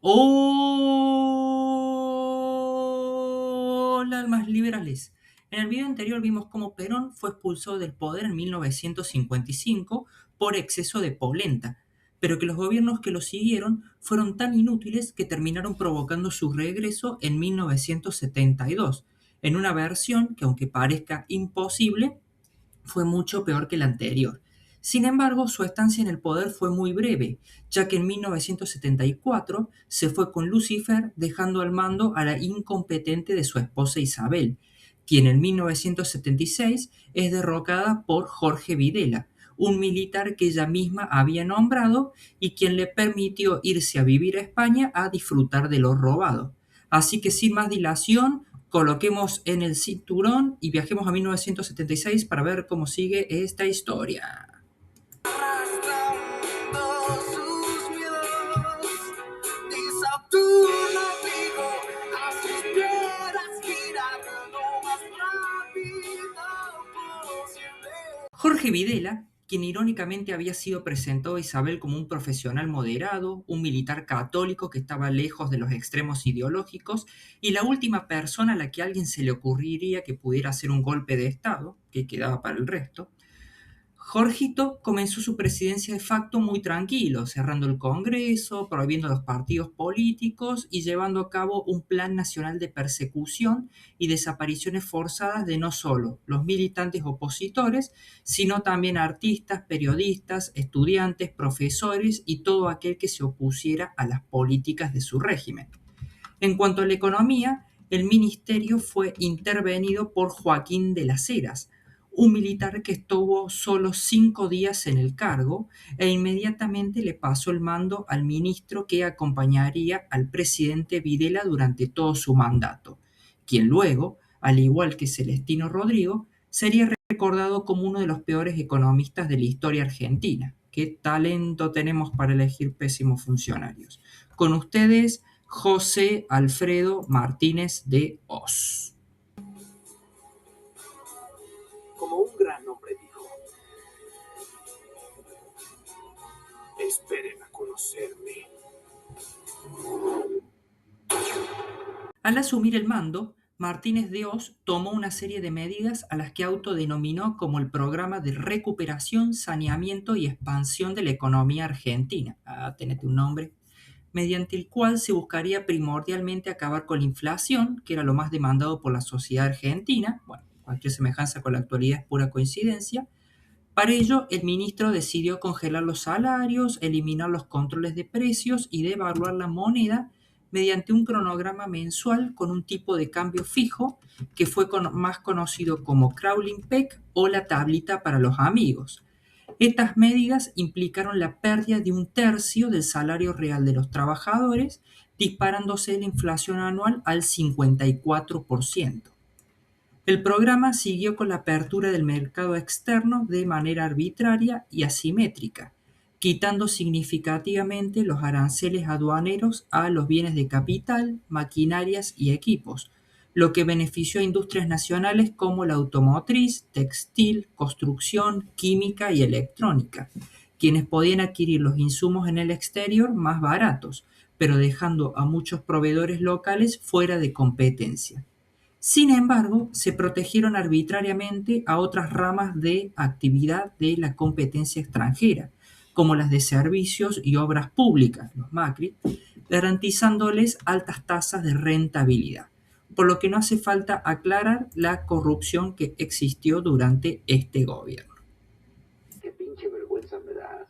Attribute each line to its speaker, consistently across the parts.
Speaker 1: Hola, almas liberales. En el video anterior vimos cómo Perón fue expulsado del poder en 1955 por exceso de polenta, pero que los gobiernos que lo siguieron fueron tan inútiles que terminaron provocando su regreso en 1972, en una versión que, aunque parezca imposible, fue mucho peor que la anterior. Sin embargo, su estancia en el poder fue muy breve, ya que en 1974 se fue con Lucifer, dejando al mando a la incompetente de su esposa Isabel, quien en 1976 es derrocada por Jorge Videla, un militar que ella misma había nombrado y quien le permitió irse a vivir a España a disfrutar de lo robado. Así que sin más dilación, coloquemos en el cinturón y viajemos a 1976 para ver cómo sigue esta historia. Arrastrando sus miedos y Saturno dijo a sus piedras girar lo más rápido posible. Jorge Videla, quien irónicamente había sido presentado a Isabel como un profesional moderado, un militar católico que estaba lejos de los extremos ideológicos y la última persona a la que a alguien se le ocurriría que pudiera hacer un golpe de Estado, que quedaba para el resto, Jorgito comenzó su presidencia de facto muy tranquilo, cerrando el Congreso, prohibiendo los partidos políticos y llevando a cabo un plan nacional de persecución y desapariciones forzadas de no solo los militantes opositores, sino también artistas, periodistas, estudiantes, profesores y todo aquel que se opusiera a las políticas de su régimen. En cuanto a la economía, el ministerio fue intervenido por Joaquín de las Heras, un militar que estuvo solo 5 días en el cargo e inmediatamente le pasó el mando al ministro que acompañaría al presidente Videla durante todo su mandato, quien luego, al igual que Celestino Rodrigo, sería recordado como uno de los peores economistas de la historia argentina. Qué talento tenemos para elegir pésimos funcionarios. Con ustedes, José Alfredo Martínez de Oz.
Speaker 2: Como un gran hombre dijo, esperen a conocerme.
Speaker 1: Al asumir el mando, Martínez de Oz tomó una serie de medidas a las que autodenominó como el Programa de Recuperación, Saneamiento y Expansión de la Economía Argentina. Tenete un nombre. Mediante el cual se buscaría primordialmente acabar con la inflación, que era lo más demandado por la sociedad argentina. Bueno, cualquier semejanza con la actualidad es pura coincidencia. Para ello, el ministro decidió congelar los salarios, eliminar los controles de precios y devaluar la moneda mediante un cronograma mensual con un tipo de cambio fijo que fue más conocido como crawling peg o la tablita para los amigos. Estas medidas implicaron la pérdida de 1/3 del salario real de los trabajadores, disparándose la inflación anual al 54%. El programa siguió con la apertura del mercado externo de manera arbitraria y asimétrica, quitando significativamente los aranceles aduaneros a los bienes de capital, maquinarias y equipos, lo que benefició a industrias nacionales como la automotriz, textil, construcción, química y electrónica, quienes podían adquirir los insumos en el exterior más baratos, pero dejando a muchos proveedores locales fuera de competencia. Sin embargo, se protegieron arbitrariamente a otras ramas de actividad de la competencia extranjera, como las de servicios y obras públicas, los MACRI, garantizándoles altas tasas de rentabilidad, por lo que no hace falta aclarar la corrupción que existió durante este gobierno.
Speaker 2: Qué pinche vergüenza me das.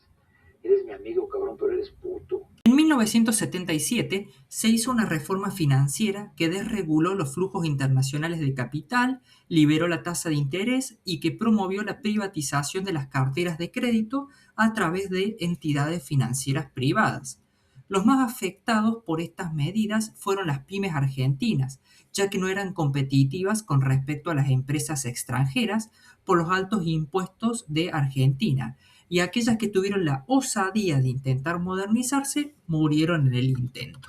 Speaker 2: Eres mi amigo, cabrón, pero eres puto.
Speaker 1: En 1977 se hizo una reforma financiera que desreguló los flujos internacionales de capital, liberó la tasa de interés y que promovió la privatización de las carteras de crédito a través de entidades financieras privadas. Los más afectados por estas medidas fueron las pymes argentinas, ya que no eran competitivas con respecto a las empresas extranjeras por los altos impuestos de Argentina, y aquellas que tuvieron la osadía de intentar modernizarse murieron en el intento.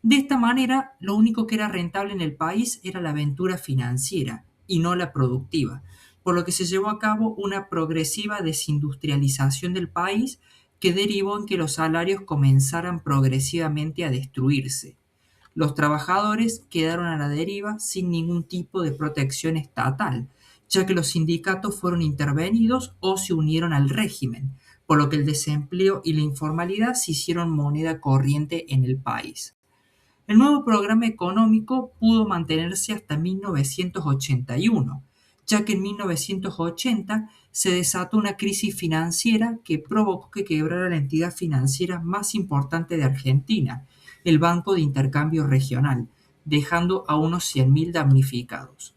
Speaker 1: De esta manera, lo único que era rentable en el país era la aventura financiera y no la productiva, por lo que se llevó a cabo una progresiva desindustrialización del país que derivó en que los salarios comenzaran progresivamente a destruirse. Los trabajadores quedaron a la deriva sin ningún tipo de protección estatal, ya que los sindicatos fueron intervenidos o se unieron al régimen, por lo que el desempleo y la informalidad se hicieron moneda corriente en el país. El nuevo programa económico pudo mantenerse hasta 1981, ya que en 1980 se desató una crisis financiera que provocó que quebrara la entidad financiera más importante de Argentina, el Banco de Intercambio Regional, dejando a unos 100.000 damnificados.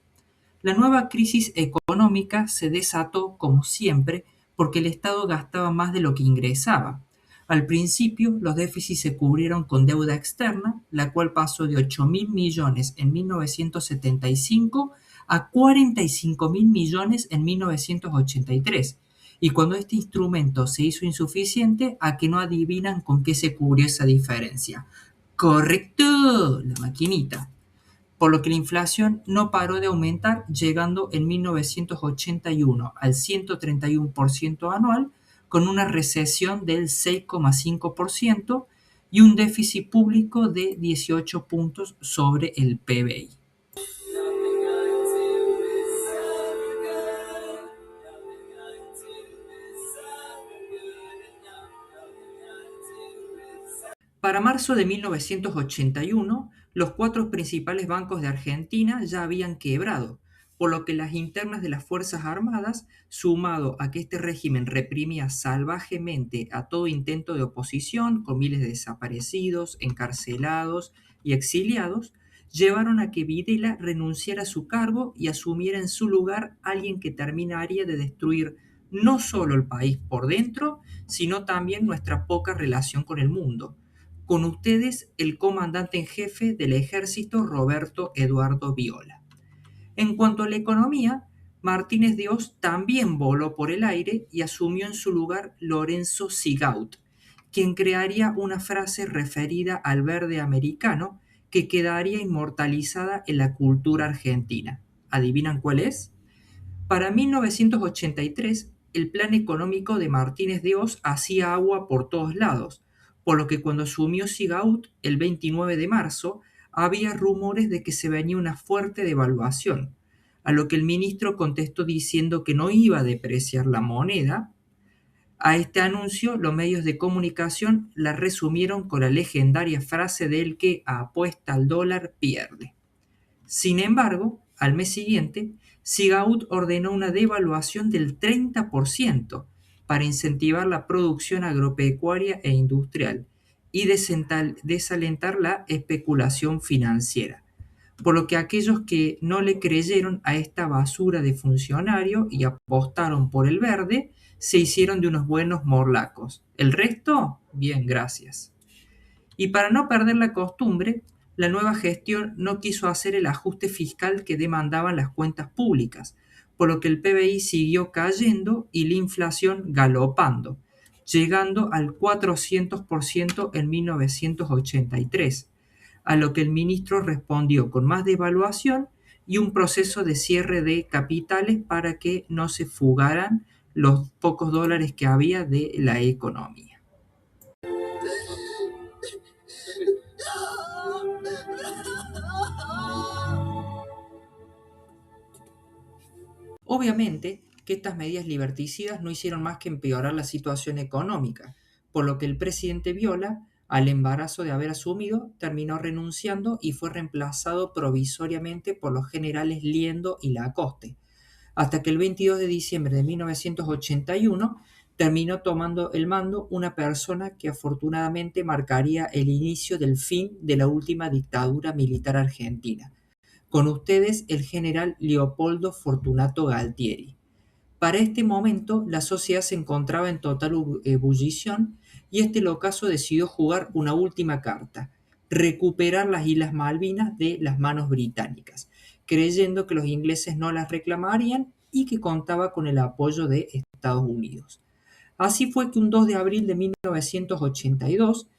Speaker 1: La nueva crisis económica se desató, como siempre, porque el Estado gastaba más de lo que ingresaba. Al principio, los déficits se cubrieron con deuda externa, la cual pasó de 8.000 millones en 1975 a 45.000 millones en 1983. Y cuando este instrumento se hizo insuficiente, ¿a que no adivinan con qué se cubrió esa diferencia? ¡Correcto! La maquinita. Por lo que la inflación no paró de aumentar, llegando en 1981 al 131% anual, con una recesión del 6,5% y un déficit público de 18 puntos sobre el PBI. Para marzo de 1981, los cuatro principales bancos de Argentina ya habían quebrado, por lo que las internas de las Fuerzas Armadas, sumado a que este régimen reprimía salvajemente a todo intento de oposición, con miles de desaparecidos, encarcelados y exiliados, llevaron a que Videla renunciara a su cargo y asumiera en su lugar alguien que terminaría de destruir no solo el país por dentro, sino también nuestra poca relación con el mundo. Con ustedes, el comandante en jefe del ejército, Roberto Eduardo Viola. En cuanto a la economía, Martínez de Oz también voló por el aire y asumió en su lugar Lorenzo Sigaud, quien crearía una frase referida al verde americano que quedaría inmortalizada en la cultura argentina. ¿Adivinan cuál es? Para 1983, el plan económico de Martínez de Oz hacía agua por todos lados, por lo que cuando asumió Sigaud el 29 de marzo, había rumores de que se venía una fuerte devaluación, a lo que el ministro contestó diciendo que no iba a depreciar la moneda. A este anuncio, los medios de comunicación la resumieron con la legendaria frase del que apuesta al dólar pierde. Sin embargo, al mes siguiente, Sigaud ordenó una devaluación del 30% para incentivar la producción agropecuaria e industrial y desalentar la especulación financiera, por lo que aquellos que no le creyeron a esta basura de funcionario y apostaron por el verde, se hicieron de unos buenos morlacos. ¿El resto? Bien, gracias. Y para no perder la costumbre, la nueva gestión no quiso hacer el ajuste fiscal que demandaban las cuentas públicas, por lo que el PBI siguió cayendo y la inflación galopando, llegando al 400% en 1983, a lo que el ministro respondió con más devaluación y un proceso de cierre de capitales para que no se fugaran los pocos dólares que había de la economía. Obviamente que estas medidas liberticidas no hicieron más que empeorar la situación económica, por lo que el presidente Viola, al embarazo de haber asumido, terminó renunciando y fue reemplazado provisoriamente por los generales Liendo y Lacoste, hasta que el 22 de diciembre de 1981 terminó tomando el mando una persona que afortunadamente marcaría el inicio del fin de la última dictadura militar argentina. Con ustedes, el general Leopoldo Fortunato Galtieri. Para este momento, la sociedad se encontraba en total ebullición y este locazo decidió jugar una última carta, recuperar las Islas Malvinas de las manos británicas, creyendo que los ingleses no las reclamarían y que contaba con el apoyo de Estados Unidos. Así fue que un 2 de abril de 1982,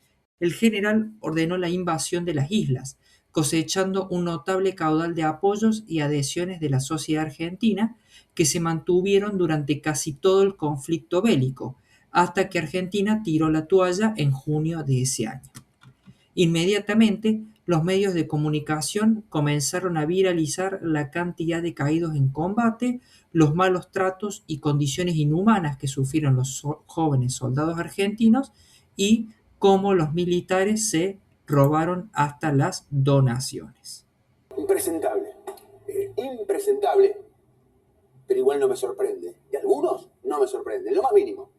Speaker 1: el general ordenó la invasión de las islas, cosechando un notable caudal de apoyos y adhesiones de la sociedad argentina que se mantuvieron durante casi todo el conflicto bélico, hasta que Argentina tiró la toalla en junio de ese año. Inmediatamente, los medios de comunicación comenzaron a viralizar la cantidad de caídos en combate, los malos tratos y condiciones inhumanas que sufrieron los jóvenes soldados argentinos y cómo los militares se robaron hasta las donaciones.
Speaker 3: Impresentable, impresentable, pero igual no me sorprende. De algunos no me sorprende, lo más mínimo.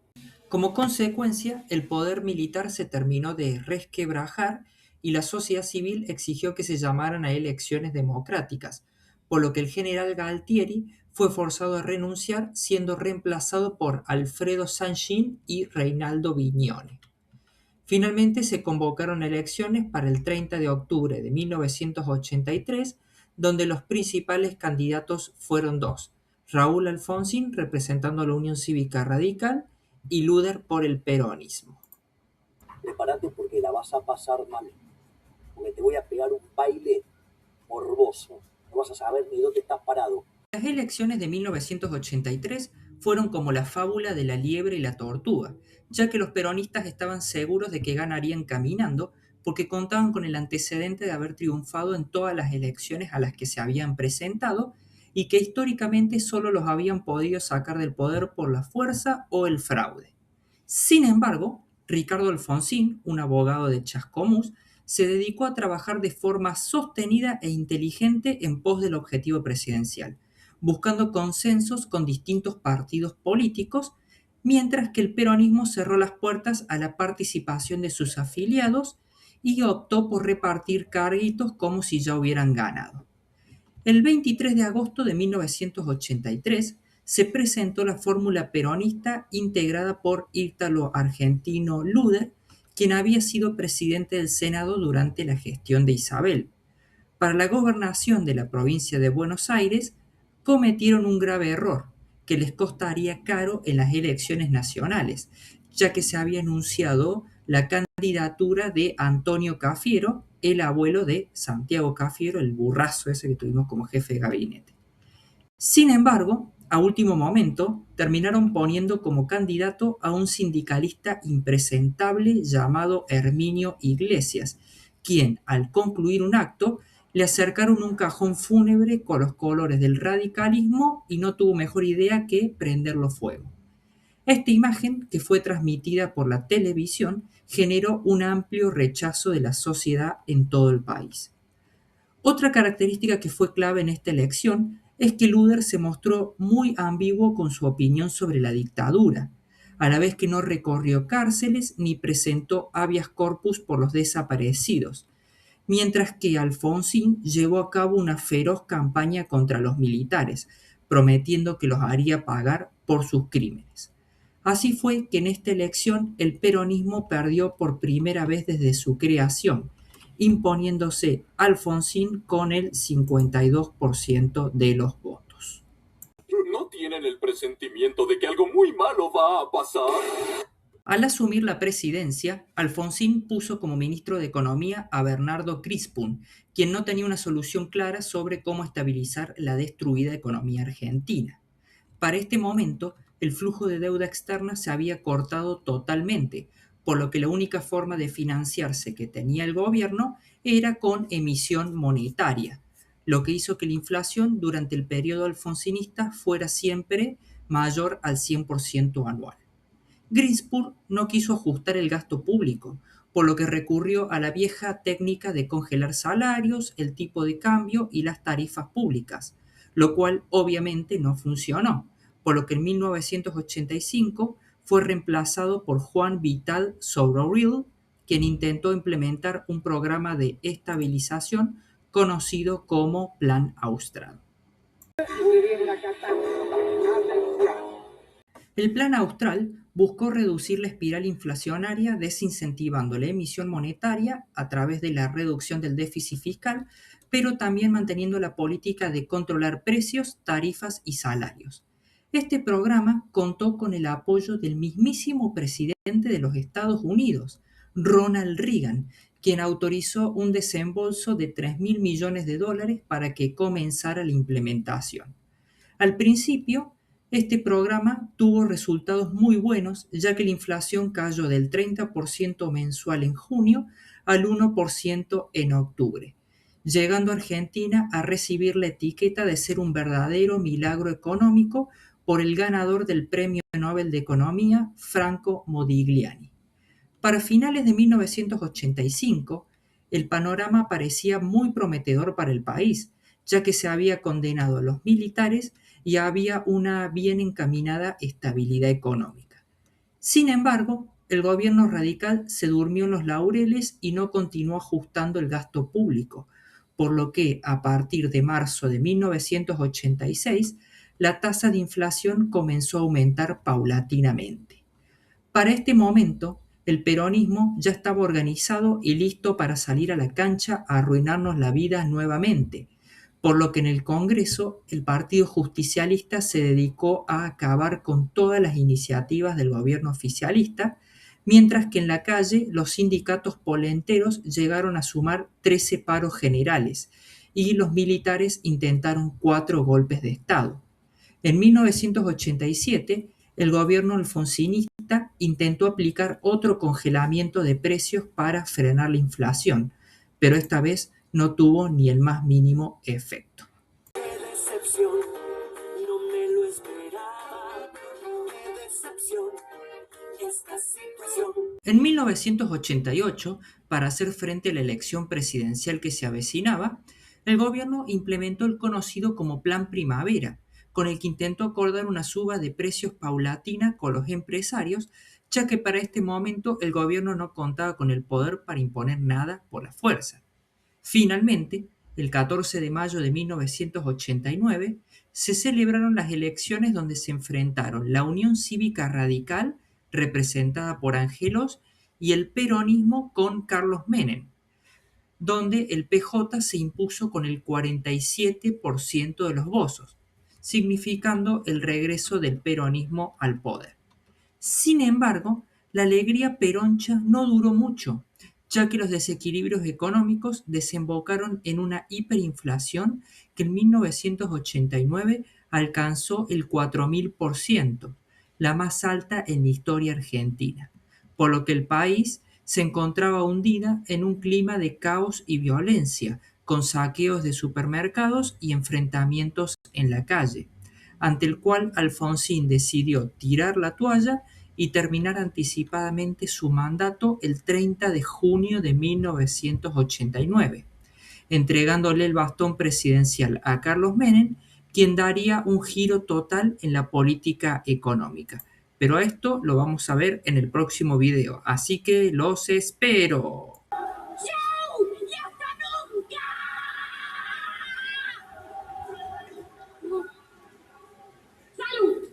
Speaker 1: Como consecuencia, el poder militar se terminó de resquebrajar y la sociedad civil exigió que se llamaran a elecciones democráticas, por lo que el general Galtieri fue forzado a renunciar, siendo reemplazado por Alfredo Sanchín y Reinaldo Vignone. Finalmente se convocaron elecciones para el 30 de octubre de 1983, donde los principales candidatos fueron dos: Raúl Alfonsín representando a la Unión Cívica Radical y Luder por el peronismo.
Speaker 3: Prepárate porque la vas a pasar mal, porque te voy a pegar un baile morboso. No vas a saber ni dónde estás parado.
Speaker 1: Las elecciones de 1983 fueron como la fábula de la liebre y la tortuga, ya que los peronistas estaban seguros de que ganarían caminando porque contaban con el antecedente de haber triunfado en todas las elecciones a las que se habían presentado y que históricamente solo los habían podido sacar del poder por la fuerza o el fraude. Sin embargo, Ricardo Alfonsín, un abogado de Chascomús, se dedicó a trabajar de forma sostenida e inteligente en pos del objetivo presidencial, buscando consensos con distintos partidos políticos, mientras que el peronismo cerró las puertas a la participación de sus afiliados y optó por repartir carguitos como si ya hubieran ganado. El 23 de agosto de 1983 se presentó la fórmula peronista integrada por ítalo-argentino Luder, quien había sido presidente del Senado durante la gestión de Isabel. Para la gobernación de la provincia de Buenos Aires, cometieron un grave error que les costaría caro en las elecciones nacionales, ya que se había anunciado la candidatura de Antonio Cafiero, el abuelo de Santiago Cafiero, el burrazo ese que tuvimos como jefe de gabinete. Sin embargo, a último momento, terminaron poniendo como candidato a un sindicalista impresentable llamado Herminio Iglesias, quien, al concluir un acto, le acercaron un cajón fúnebre con los colores del radicalismo y no tuvo mejor idea que prenderlo fuego. Esta imagen, que fue transmitida por la televisión, generó un amplio rechazo de la sociedad en todo el país. Otra característica que fue clave en esta elección es que Luder se mostró muy ambiguo con su opinión sobre la dictadura, a la vez que no recorrió cárceles ni presentó habeas corpus por los desaparecidos, mientras que Alfonsín llevó a cabo una feroz campaña contra los militares, prometiendo que los haría pagar por sus crímenes. Así fue que en esta elección el peronismo perdió por primera vez desde su creación, imponiéndose Alfonsín con el 52% de los votos.
Speaker 4: ¿No tienen el presentimiento de que algo muy malo va a pasar?
Speaker 1: Al asumir la presidencia, Alfonsín puso como ministro de Economía a Bernardo Crispún, quien no tenía una solución clara sobre cómo estabilizar la destruida economía argentina. Para este momento, el flujo de deuda externa se había cortado totalmente, por lo que la única forma de financiarse que tenía el gobierno era con emisión monetaria, lo que hizo que la inflación durante el periodo alfonsinista fuera siempre mayor al 100% anual. Greenspoon no quiso ajustar el gasto público, por lo que recurrió a la vieja técnica de congelar salarios, el tipo de cambio y las tarifas públicas, lo cual obviamente no funcionó, por lo que en 1985 fue reemplazado por Juan Vital Sourroil, quien intentó implementar un programa de estabilización conocido como Plan Austral. El Plan Austral buscó reducir la espiral inflacionaria desincentivando la emisión monetaria a través de la reducción del déficit fiscal, pero también manteniendo la política de controlar precios, tarifas y salarios. Este programa contó con el apoyo del mismísimo presidente de los Estados Unidos, Ronald Reagan, quien autorizó un desembolso de $3.000 millones para que comenzara la implementación. Al principio, Este programa tuvo resultados muy buenos, ya que la inflación cayó del 30% mensual en junio al 1% en octubre, llegando Argentina a recibir la etiqueta de ser un verdadero milagro económico por el ganador del Premio Nobel de Economía, Franco Modigliani. Para finales de 1985, el panorama parecía muy prometedor para el país, ya que se había condenado a los militares y había una bien encaminada estabilidad económica. Sin embargo, el gobierno radical se durmió en los laureles y no continuó ajustando el gasto público, por lo que a partir de marzo de 1986 la tasa de inflación comenzó a aumentar paulatinamente. Para este momento, el peronismo ya estaba organizado y listo para salir a la cancha a arruinarnos la vida nuevamente, por lo que en el Congreso el Partido Justicialista se dedicó a acabar con todas las iniciativas del gobierno oficialista, mientras que en la calle los sindicatos polenteros llegaron a sumar 13 paros generales y los militares intentaron 4 golpes de Estado. En 1987, el gobierno alfonsinista intentó aplicar otro congelamiento de precios para frenar la inflación, pero esta vez no tuvo ni el más mínimo efecto.
Speaker 5: ¡Qué decepción! No me lo esperaba. ¡Qué decepción! Esta situación.
Speaker 1: En 1988, para hacer frente a la elección presidencial que se avecinaba, el gobierno implementó el conocido como Plan Primavera, con el que intentó acordar una suba de precios paulatina con los empresarios, ya que para este momento el gobierno no contaba con el poder para imponer nada por la fuerza. Finalmente, el 14 de mayo de 1989, se celebraron las elecciones donde se enfrentaron la Unión Cívica Radical, representada por Angelos, y el peronismo con Carlos Menem, donde el PJ se impuso con el 47% de los votos, significando el regreso del peronismo al poder. Sin embargo, la alegría peroncha no duró mucho, ya que los desequilibrios económicos desembocaron en una hiperinflación que en 1989 alcanzó el 4000%, la más alta en la historia argentina, por lo que el país se encontraba hundida en un clima de caos y violencia, con saqueos de supermercados y enfrentamientos en la calle, ante el cual Alfonsín decidió tirar la toalla y terminar anticipadamente su mandato el 30 de junio de 1989, entregándole el bastón presidencial a Carlos Menem, quien daría un giro total en la política económica. Pero esto lo vamos a ver en el próximo video, así que los espero.
Speaker 5: ¡Chau! ¡Y hasta nunca! ¡Salud!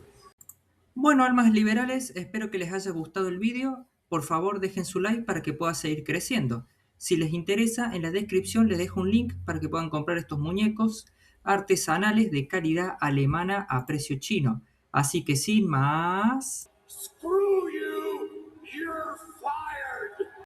Speaker 1: Bueno, almas liberales, espero que les haya gustado el video. Por favor, dejen su like para que pueda seguir creciendo. Si les interesa, en la descripción les dejo un link para que puedan comprar estos muñecos artesanales de calidad alemana a precio chino. Así que sin más...
Speaker 5: ¡Screw